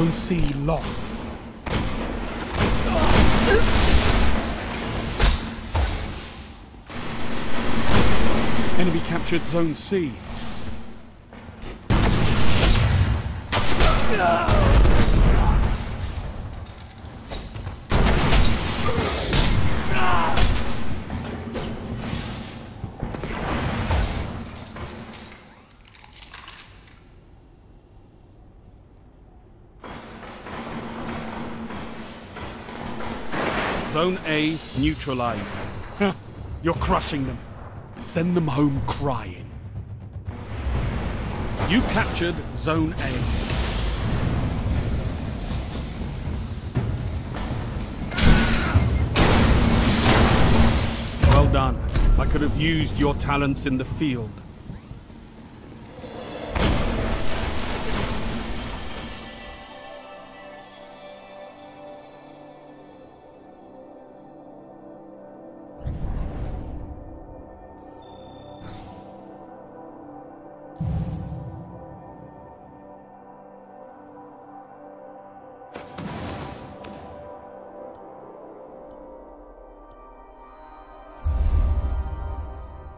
Zone C lost. Enemy captured Zone C. Zone A neutralized. You're crushing them. Send them home crying. You captured Zone A. Well done. I could have used your talents in the field.